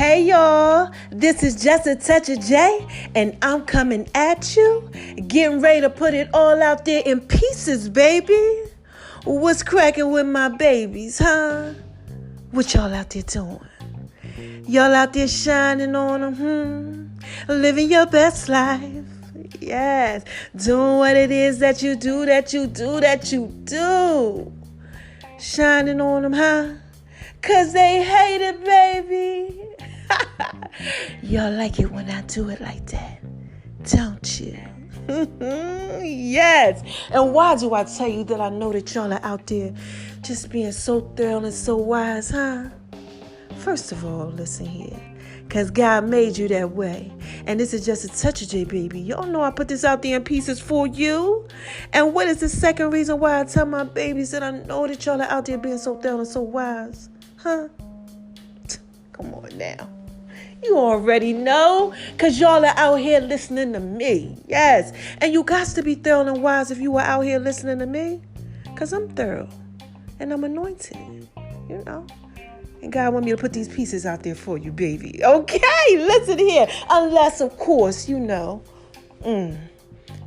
Hey y'all, this is just a touch of J, and I'm coming at you, getting ready to put it all out there in pieces, baby. What's cracking with my babies, huh? What y'all out there doing? Y'all out there shining on them, living your best life. Yes, doing what it is that you do. Shining on them, huh? 'Cause they hate it, baby. Y'all like it when I do it like that, don't you? Yes. And why do I tell you that I know that y'all are out there just being so thorough and so wise, huh? First of all, listen here. 'Cause God made you that way. And this is just a touch of J, baby. Y'all know I put this out there in pieces for you. And what is the second reason why I tell my babies that I know that y'all are out there being so thorough and so wise? Huh? Come on now. You already know, 'cause y'all are out here listening to me. Yes. And you got to be thorough and wise if you are out here listening to me. 'Cause I'm thorough. And I'm anointed. You know. And God want me to put these pieces out there for you, baby. Okay, listen here. Unless, of course, you know,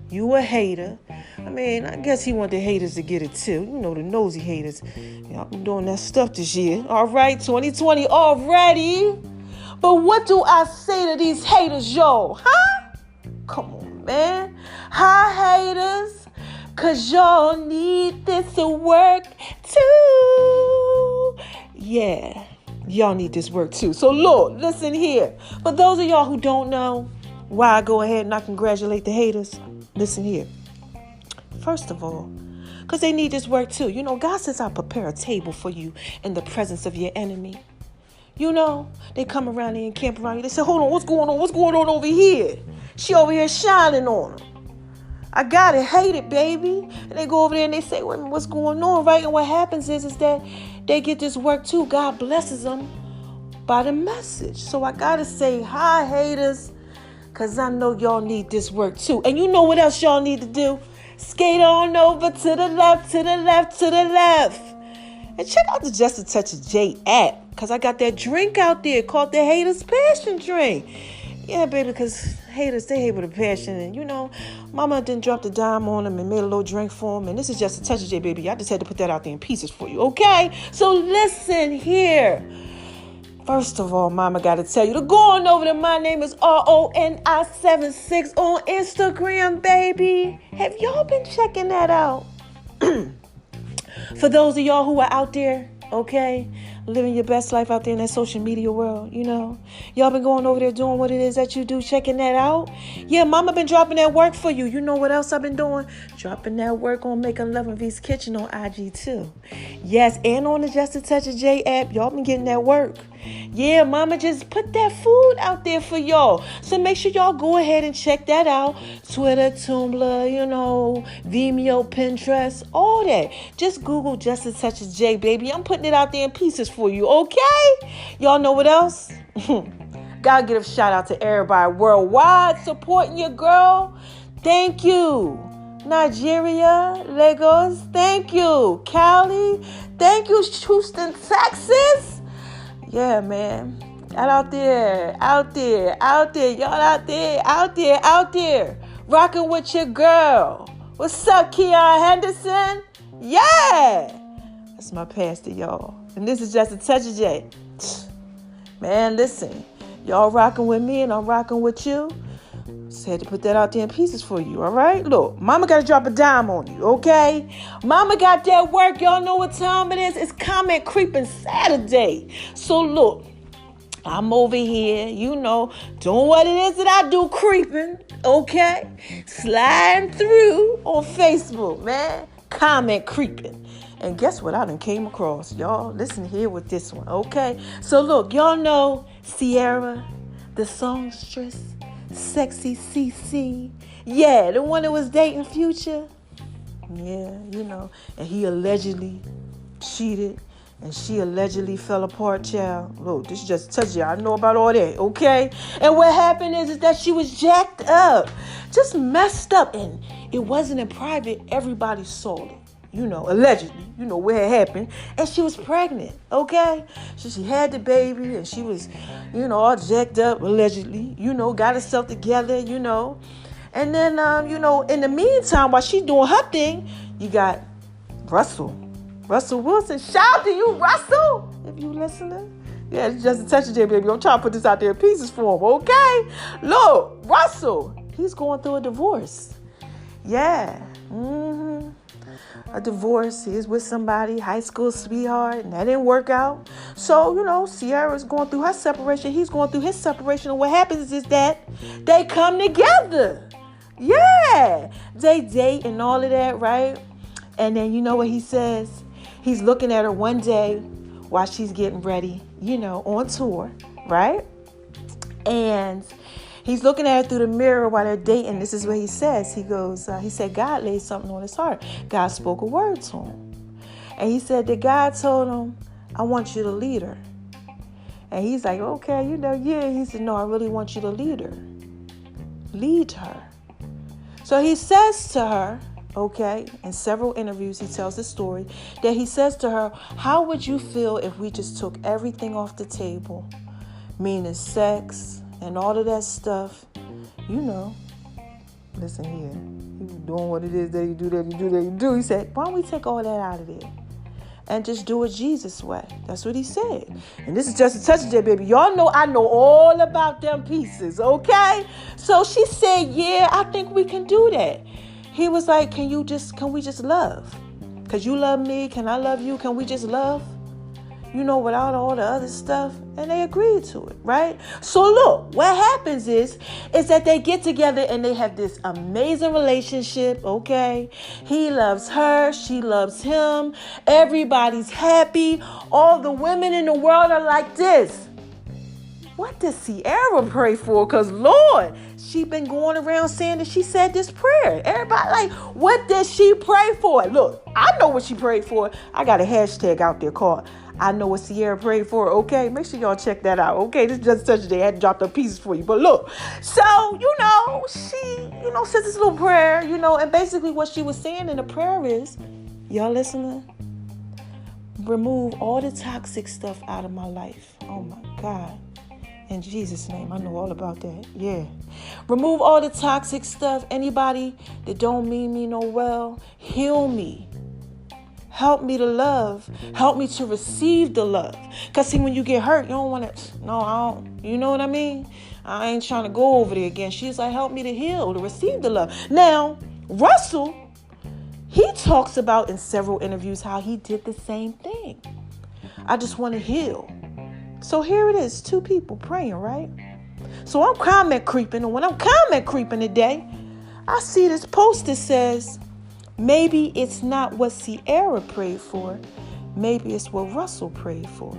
you a hater. I mean, I guess he want the haters to get it too. You know, the nosy haters. Y'all been doing that stuff this year. All right, 2020 already. But what do I say to these haters, y'all? Huh? Come on, man. Hi, haters. 'Cause y'all need this to work too. Yeah, y'all need this work too. So look, listen here. For those of y'all who don't know why I go ahead and I congratulate the haters, listen here. First of all, because they need this work too. You know, God says I'll prepare a table for you in the presence of your enemy. You know, they come around there and camp around you. They say, hold on, what's going on? What's going on over here? She over here shining on them. I got it, hate it, baby. And they go over there and they say, wait a minute, what's going on, right? And what happens is that they get this work too. God blesses them by the message. So I got to say, hi, haters, because I know y'all need this work too. And you know what else y'all need to do? Skate on over to the left, to the left, to the left. And check out the Just a Touch of J app, because I got that drink out there called the Haters Passion Drink. Yeah, baby, because haters, they hate with a passion. And, you know, mama didn't drop the dime on them and made a little drink for them. And this is Just a Touch of J, baby. I just had to put that out there in pieces for you, okay? So listen here. First of all, mama got to tell you to go on over to My Name is RONI76 on Instagram, baby. Have y'all been checking that out? For those of y'all who are out there, okay, living your best life out there in that social media world, you know, y'all been going over there doing what it is that you do, checking that out. Yeah, mama been dropping that work for you. You know what else I've been doing? Dropping that work on Making Love in V's Kitchen on IG too. Yes, and on the Just a Touch of J app, y'all been getting that work. Yeah, mama just put that food out there for y'all. So make sure y'all go ahead and check that out. Twitter, Tumblr, you know, Vimeo, Pinterest, all that. Just Google Just a Touch of J, baby. I'm putting it out there in pieces for you, okay? Y'all know what else? Gotta give a shout out to everybody worldwide supporting your girl. Thank you. Nigeria, Lagos, thank you. Cali, thank you. Houston, Texas. Yeah, man. Out there. Y'all out there. Rocking with your girl. What's up, Ciara Henderson? Yeah. That's my pastor, y'all. And this is Just a Touch of J. Man, listen. Y'all rocking with me and I'm rocking with you. Just had to put that out there in pieces for you, all right? Look, mama got to drop a dime on you, okay? Mama got that work. Y'all know what time it is. It's Comment Creeping Saturday. So look, I'm over here, you know, doing what it is that I do, creeping, okay? Sliding through on Facebook, man. Comment creeping. And guess what I done came across, y'all? Listen here with this one, okay? So look, y'all know Ciara, the songstress, Sexy CC. Yeah, the one that was dating Future. Yeah, you know. And he allegedly cheated. And she allegedly fell apart, child. Look, this just touched you. I know about all that, okay? And what happened is that she was jacked up. Just messed up. And it wasn't in private. Everybody saw it. allegedly, where it happened. And she was pregnant, okay? So she had the baby and she was, all jacked up, allegedly, got herself together, And then, in the meantime, while she doing her thing, you got Russell Wilson. Shout out to you, Russell, if you listening. Yeah, it's just a touch of J, baby. I'm trying to put this out there in pieces for him, okay? Look, Russell, he's going through a divorce. Yeah. A divorce. He's with somebody, high school sweetheart, and that didn't work out. So, Ciara's going through her separation. He's going through his separation. And what happens is that they come together. Yeah. They date and all of that, right? And then you know what he says? He's looking at her one day while she's getting ready, on tour, right? And he's looking at her through the mirror while they're dating. This is what he says. He said, God laid something on his heart. God spoke a word to him. And he said that God told him, I want you to lead her. And he's like, okay, yeah. He said, no, I really want you to lead her. Lead her. So he says to her, okay, in several interviews, he tells the story that he says to her, how would you feel if we just took everything off the table, meaning sex and all of that stuff, listen here, you doing what it is that you do. He said, why don't we take all that out of there and just do it Jesus' way? That's what he said. And this is just a touch of that, baby. Y'all know I know all about them pieces, okay? So she said, yeah, I think we can do that. He was like, can we just love? Because you love me, can I love you? Can we just love? Without all the other stuff. And they agreed to it, right? So look, what happens is that they get together and they have this amazing relationship, okay? He loves her, she loves him. Everybody's happy. All the women in the world are like this. What does Ciara pray for? Because Lord, she been going around saying that she said this prayer. Everybody like, what did she pray for? Look, I know what she prayed for. I got a hashtag out there called I know what Ciara prayed for, okay? Make sure y'all check that out, okay? This is just such a day. I had to drop the pieces for you. But look, so, she, says this little prayer, and basically what she was saying in the prayer is, y'all listening? Remove all the toxic stuff out of my life. Oh, my God. In Jesus' name, I know all about that. Yeah. Remove all the toxic stuff. Anybody that don't mean me no well, heal me. Help me to love. Help me to receive the love. Because see, when you get hurt, you don't want to, no, I don't, you know what I mean? I ain't trying to go over there again. She's like, help me to heal, to receive the love. Now, Russell, he talks about in several interviews how he did the same thing. I just want to heal. So here it is, two people praying, right? So I'm comment creeping, and when I'm comment creeping today, I see this post that says, maybe it's not what Ciara prayed for. Maybe it's what Russell prayed for.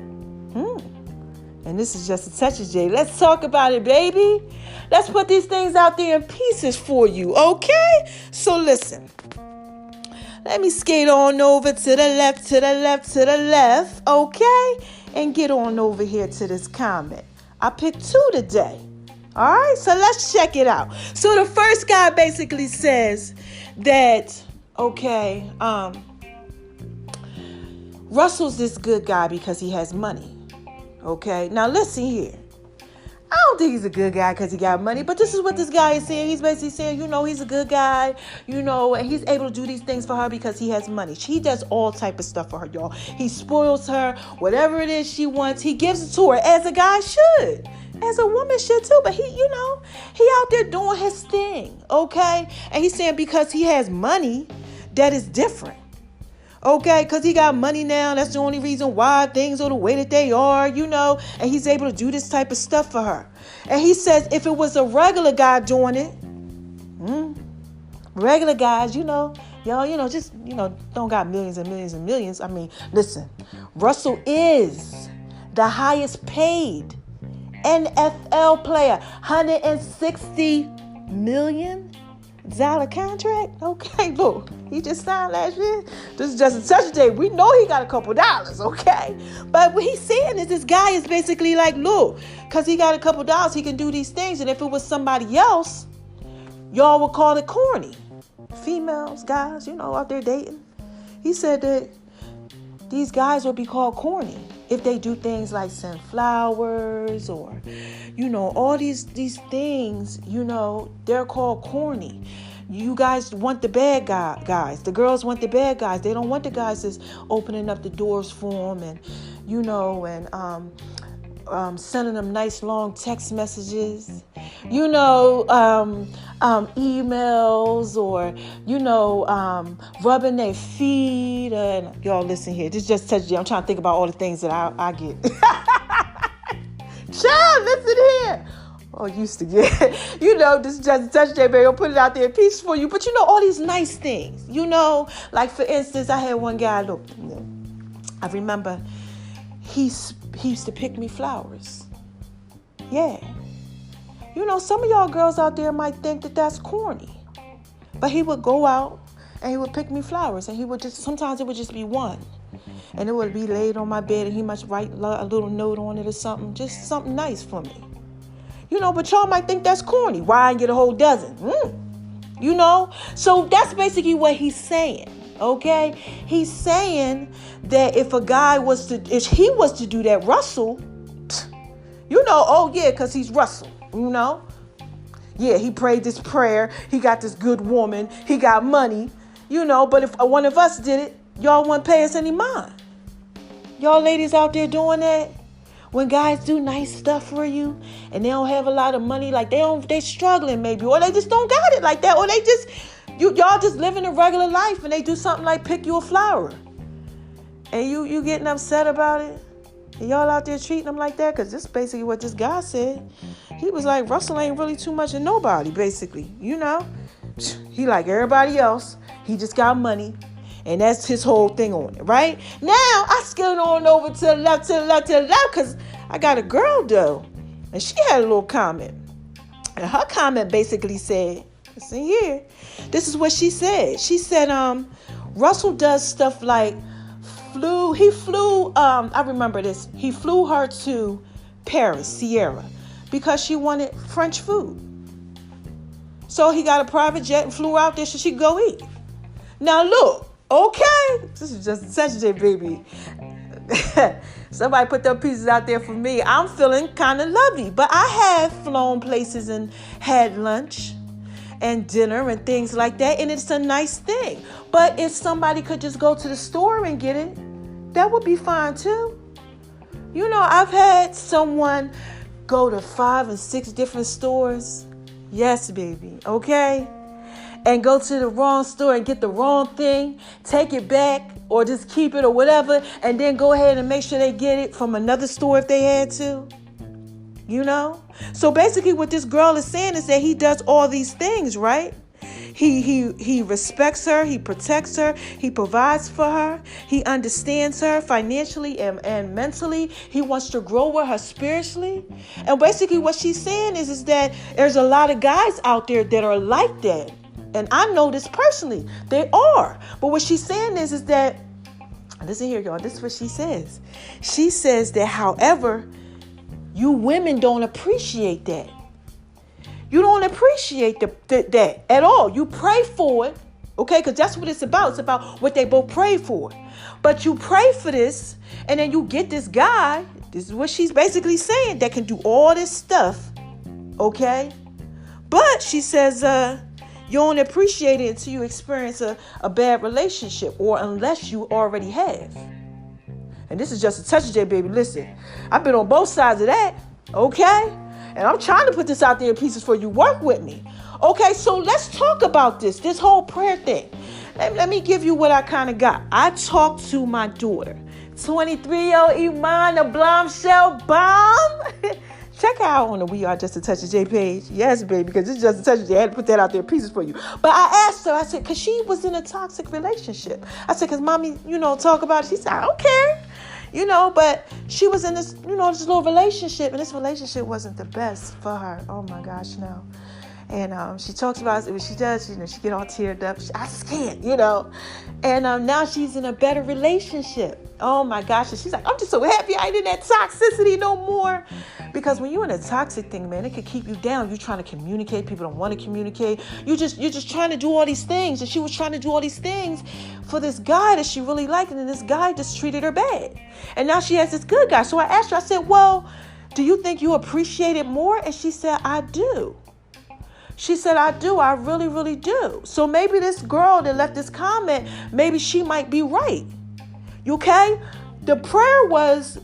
And this is just a touch of J. Let's talk about it, baby. Let's put these things out there in pieces for you, okay? So listen. Let me skate on over to the left, okay? And get on over here to this comment. I picked two today. All right, so let's check it out. So the first guy basically says that, okay, Russell's this good guy because he has money. Okay, now listen here. I don't think he's a good guy because he got money, but this is what this guy is saying. He's basically saying, he's a good guy, and he's able to do these things for her because he has money. He does all type of stuff for her, y'all. He spoils her, whatever it is she wants, he gives it to her, as a guy should. As a woman should too, but he out there doing his thing, okay? And he's saying because he has money, that is different. Okay, because he got money now. That's the only reason why things are the way that they are, and he's able to do this type of stuff for her. And he says if it was a regular guy doing it, regular guys, y'all, just, don't got millions and millions and millions. I mean, listen, Russell is the highest paid NFL player, $160 million contract. Okay, look, he just signed last year. This is just a touch day. We know he got a couple dollars, okay? But what he's saying is this guy is basically like, look, because he got a couple dollars, he can do these things. And if it was somebody else, y'all would call it corny. Females, guys, out there dating. He said that these guys will be called corny if they do things like send flowers or, all these things, they're called corny. You guys want the bad guys. The girls want the bad guys. They don't want the guys that's opening up the doors for them and, sending them nice long text messages, emails or, rubbing their feet. And y'all listen here. This just touched you. I'm trying to think about all the things that I get. Child, listen here. Oh, used to get, this is just touch J, baby. I'll put it out there in pieces for you. But all these nice things, like for instance, I had one guy, look, I remember he used to pick me flowers. Yeah. Some of y'all girls out there might think that that's corny. But he would go out and he would pick me flowers. And sometimes it would just be one. And it would be laid on my bed and he might write a little note on it or something. Just something nice for me. But y'all might think that's corny. Why I get a whole dozen? So that's basically what he's saying. Okay? He's saying that if he was to do that, Russell, because he's Russell, Yeah, he prayed this prayer. He got this good woman. He got money, but if one of us did it, y'all wouldn't pay us any mind. Y'all ladies out there doing that? When guys do nice stuff for you and they don't have a lot of money, like they struggling maybe, or they just don't got it like that, or they just, y'all just living a regular life and they do something like pick you a flower. And you getting upset about it? And y'all out there treating them like that? Because this is basically what this guy said. He was like, Russell ain't really too much of nobody, basically, He like everybody else. He just got money. And that's his whole thing on it, right? Now, I skilled on over to the left, because I got a girl, though. And she had a little comment. And her comment basically said, listen here, this is what she said. She said, Russell does stuff like I remember this. He flew her to Paris, Ciara, because she wanted French food. So he got a private jet and flew out there so she could go eat. Now, look. Okay, this is just a sensitive, baby. Somebody put their pieces out there for me. I'm feeling kind of lovey, but I have flown places and had lunch and dinner and things like that, and it's a nice thing. But if somebody could just go to the store and get it, that would be fine too. I've had someone go to 5 and 6 different stores. Yes, baby. Okay. And go to the wrong store and get the wrong thing, take it back or just keep it or whatever, and then go ahead and make sure they get it from another store if they had to. So basically what this girl is saying is that he does all these things, right? He respects her, he protects her, he provides for her, he understands her financially and mentally. He wants to grow with her spiritually. And basically what she's saying is that there's a lot of guys out there that are like that. And I know this personally. They are. But what she's saying is that, listen here, y'all. This is what she says. She says that, however, you women don't appreciate that. You don't appreciate that at all. You pray for it, okay? Because that's what it's about. It's about what they both pray for. But you pray for this, and then you get this guy. This is what she's basically saying, that can do all this stuff, okay? But she says, you don't appreciate it until you experience a bad relationship, or unless you already have. And this is just a touch of J, baby. Listen, I've been on both sides of that, okay? And I'm trying to put this out there in pieces for you. Work with me. Okay, so let's talk about this whole prayer thing. Let me give you what I kind of got. I talked to my daughter, 23-year-old Iman, the Blomshell Bomb. Check her out on the We Are Just a Touch of J page. Yes, baby, because it's just a touch of J. I had to put that out there in pieces for you. But I asked her, I said, because she was in a toxic relationship. I said, because mommy, talk about it. She said, I don't care. But she was in this, this little relationship, and this relationship wasn't the best for her. Oh my gosh, no. And she talks about what she does. She get all teared up. I just can't, And now she's in a better relationship. Oh my gosh. And she's like, I'm just so happy I ain't in that toxicity no more. Because when you're in a toxic thing, man, it could keep you down. You're trying to communicate. People don't want to communicate. You're just trying to do all these things. And she was trying to do all these things for this guy that she really liked. And then this guy just treated her bad. And now she has this good guy. So I asked her, I said, well, do you think you appreciate it more? And she said, I do. She said, I do. I really, really do. So maybe this girl that left this comment, maybe she might be right. Okay? The prayer was,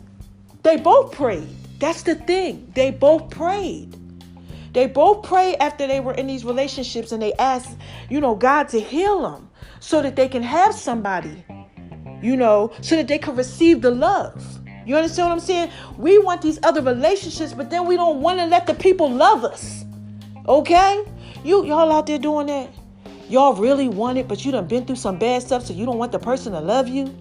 they both prayed. That's the thing. They both prayed. They both prayed after they were in these relationships, and they asked, God to heal them so that they can have somebody, so that they can receive the love. You understand what I'm saying? We want these other relationships, but then we don't want to let the people love us. Okay? Y'all out there doing that? Y'all really want it, but you done been through some bad stuff, so you don't want the person to love you?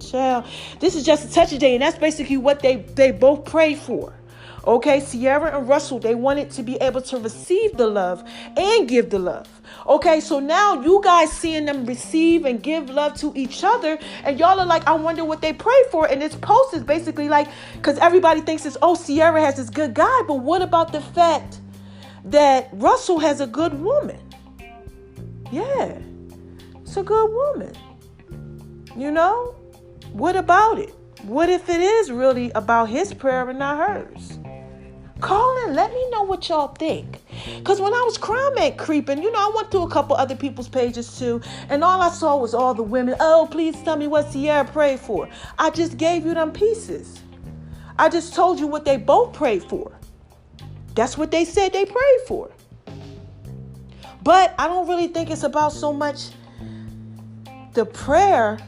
Child, this is just a touch of day, and that's basically what they both prayed for. Okay, Ciara and Russell, they wanted to be able to receive the love and give the love. Okay, so now you guys seeing them receive and give love to each other, and y'all are like, I wonder what they pray for. And this post is basically like, because everybody thinks it's, Ciara has this good guy, but what about the fact that Russell has a good woman? Yeah, it's a good woman. What about it? What if it is really about his prayer and not hers? Call in. Let me know what y'all think. Because when I was comment creeping, I went through a couple other people's pages too. And all I saw was all the women. Oh, please tell me what Ciara prayed for. I just gave you them pieces. I just told you what they both prayed for. That's what they said they prayed for. But I don't really think it's about so much the prayer,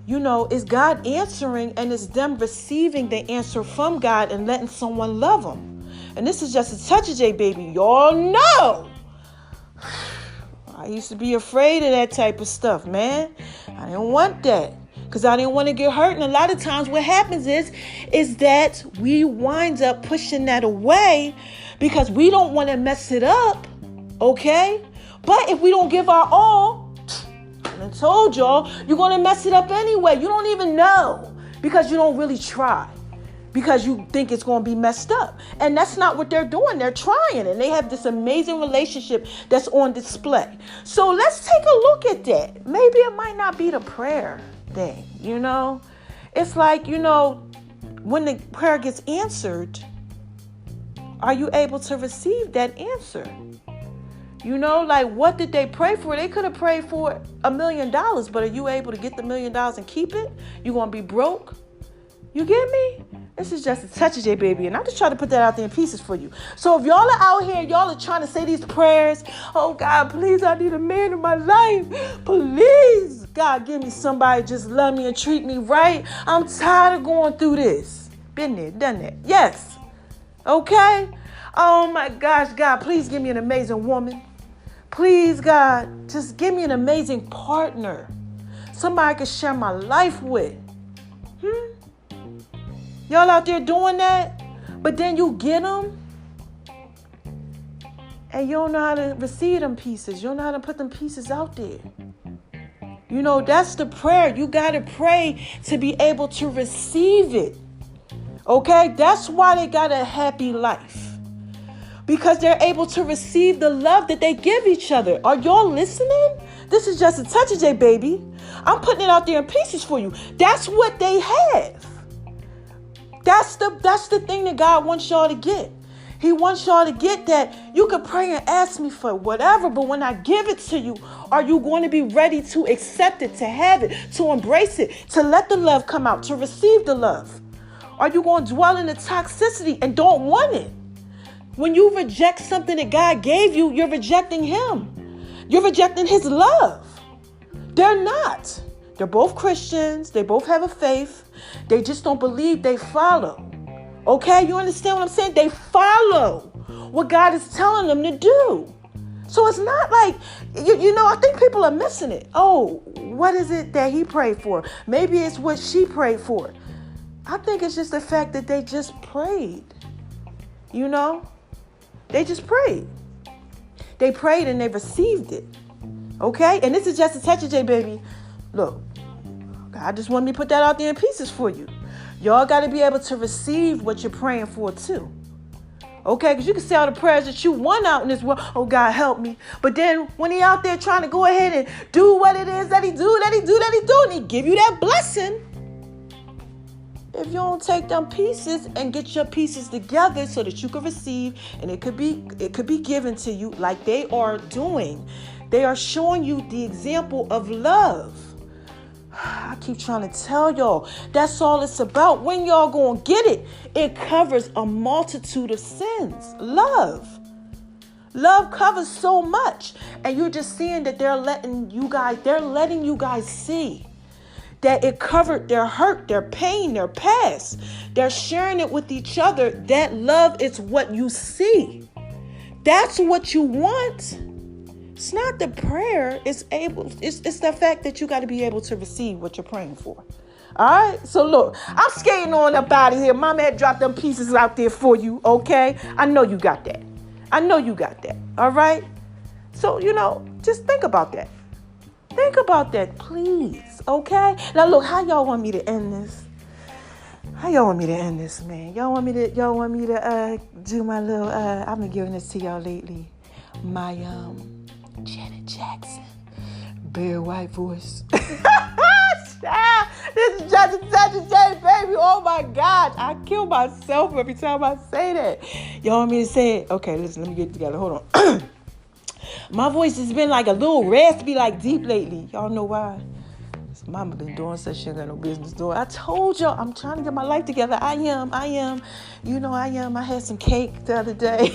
is God answering, and it's them receiving the answer from God and letting someone love them. And this is just a touch of J, baby. Y'all know. I used to be afraid of that type of stuff, man. I didn't want that because I didn't want to get hurt. And a lot of times what happens is that we wind up pushing that away because we don't want to mess it up. Okay? But if we don't give our all, I told y'all, you're going to mess it up anyway. You don't even know because you don't really try. Because you think it's going to be messed up. And that's not what they're doing. They're trying. And they have this amazing relationship that's on display. So let's take a look at that. Maybe it might not be the prayer thing, It's like, when the prayer gets answered, are you able to receive that answer? Like, what did they pray for? They could have prayed for $1 million, but are you able to get the $1 million and keep it? You going to be broke? You get me? This is just a touch of J, baby. And I'm just trying to put that out there in pieces for you. So if y'all are out here and y'all are trying to say these prayers, oh, God, please, I need a man in my life. Please, God, give me somebody just love me and treat me right. I'm tired of going through this. Been there, done that. Yes. Okay? Oh, my gosh, God, please give me an amazing woman. Please, God, just give me an amazing partner. Somebody I can share my life with. Y'all out there doing that? But then you get them and you don't know how to receive them pieces. You don't know how to put them pieces out there. That's the prayer. You got to pray to be able to receive it. Okay? That's why they got a happy life. Because they're able to receive the love that they give each other. Are y'all listening? This is just a touch of J, baby. I'm putting it out there in pieces for you. That's what they have. That's the thing that God wants y'all to get. He wants y'all to get that you can pray and ask me for whatever, but when I give it to you, are you going to be ready to accept it, to have it, to embrace it, to let the love come out, to receive the love? Are you going to dwell in the toxicity and don't want it? When you reject something that God gave you, you're rejecting him. You're rejecting his love. They're not. They're both Christians. They both have a faith. They just don't believe, they follow. Okay, you understand what I'm saying? They follow what God is telling them to do. So it's not like, I think people are missing it. Oh, what is it that he prayed for? Maybe it's what she prayed for. I think it's just the fact that they just prayed. They just prayed. They prayed and they received it. Okay? And this is just a touch of J, baby. Look, God just wanted me to put that out there in pieces for you. Y'all got to be able to receive what you're praying for too. Okay? Because you can say all the prayers that you want out in this world. Oh, God, help me. But then when he out there trying to go ahead and do what it is that he do, and he give you that blessing, if you don't take them pieces and get your pieces together so that you can receive, and it could be given to you like they are doing. They are showing you the example of love. I keep trying to tell y'all, that's all it's about. When y'all gonna get it, it covers a multitude of sins. Love covers so much. And you're just seeing that they're letting you guys see that it covered their hurt, their pain, their past. They're sharing it with each other. That love is what you see. That's what you want. It's not the prayer. It's the fact that you got to be able to receive what you're praying for. All right? So look, I'm skating on up out of here. Mama had dropped them pieces out there for you, okay? I know you got that. All right? So, just think about that. Think about that, please, okay? Now, look, how y'all want me to end this? Man? Y'all want me to do my little, I've been giving this to y'all lately. My, Janet Jackson, bare white voice. This is just a day, baby. Oh, my God. I kill myself every time I say that. Y'all want me to say it? Okay, listen, let me get it together. Hold on. My voice has been like a little raspy, like deep lately. Y'all know why? Mama been doing such shit I got no business doing. I told y'all I'm trying to get my life together. I am. I had some cake the other day.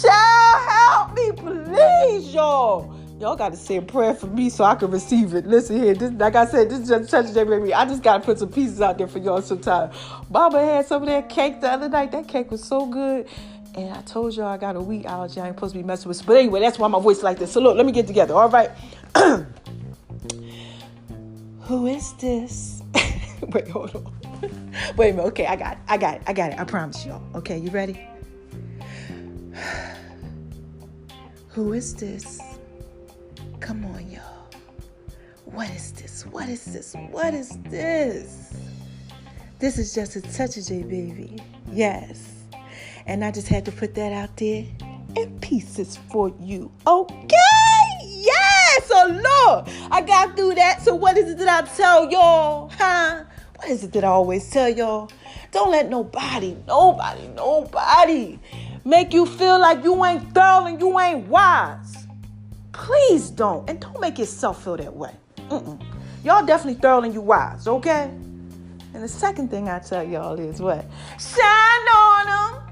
Child, help me, please, y'all. Y'all got to say a prayer for me so I can receive it. Listen here. Like I said, this is just touch day, baby. I just got to put some pieces out there for y'all sometime. Mama had some of that cake the other night. That cake was so good. And I told y'all I got a wheat allergy. I ain't supposed to be messing with. But anyway, that's why my voice is like this. So look, let me get together. All right. Who is this? Wait, hold on. Wait a minute. Okay, I got it. I promise y'all. Okay, you ready? Who is this? Come on, y'all. What is this? This is just a touch of J, baby. Yes. And I just had to put that out there in pieces for you. Okay? Yeah! So look, I got through that. So what is it that I tell y'all? Huh? What is it that I always tell y'all? Don't let nobody make you feel like you ain't thorough and you ain't wise. Please don't. And don't make yourself feel that way. Y'all definitely thorough and you wise, okay? And the second thing I tell y'all is what? Shine on them.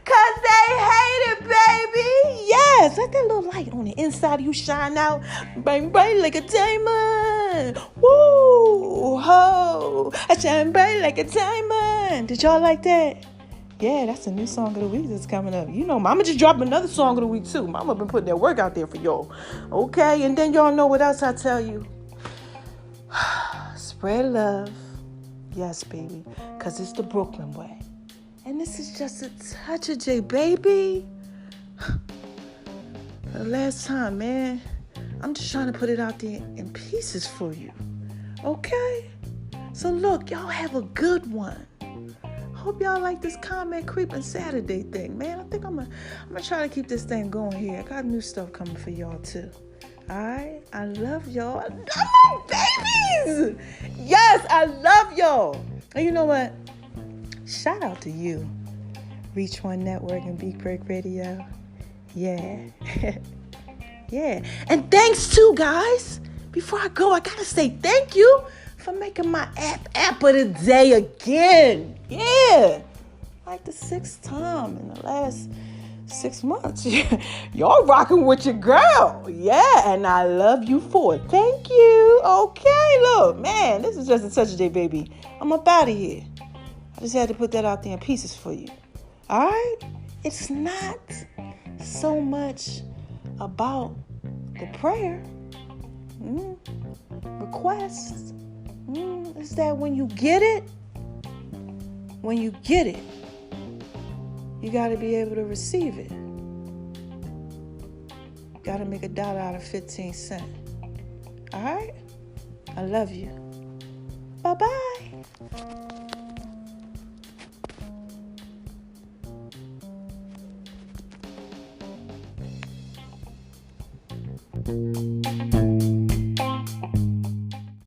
Because they hate it, baby. Yes, let that little light on the inside of you shine out. Bang, bang like a diamond. Woo, ho. I shine bright like a diamond. Did y'all like that? Yeah, that's a new song of the week that's coming up. Mama just dropped another song of the week, too. Mama been putting that work out there for y'all. Okay, and then y'all know what else I tell you. Spread love. Yes, baby, because it's the Brooklyn way. And this is just a touch of J, baby. The last time, man. I'm just trying to put it out there in pieces for you. Okay? So look, y'all have a good one. Hope y'all like this comment creeping Saturday thing, man. I think I'm gonna try to keep this thing going here. I got new stuff coming for y'all too. All right? I love y'all. I love babies. Yes, I love y'all. And you know what? Shout out to you. Reach One Network and Be Great Radio. Yeah. Yeah. And thanks too, guys. Before I go, I gotta say thank you for making my app of the day again. Yeah. Like the 6th time in the last 6 months. Y'all rocking with your girl. Yeah, and I love you for it. Thank you. Okay, look, man, this is just a touch of day, baby. I'm up out of here. I just had to put that out there in pieces for you. All right? It's not so much about the prayer. Requests. It's that when you get it, You got to be able to receive it. Got to make $1 out of 15 cents. All right? I love you. Bye-bye.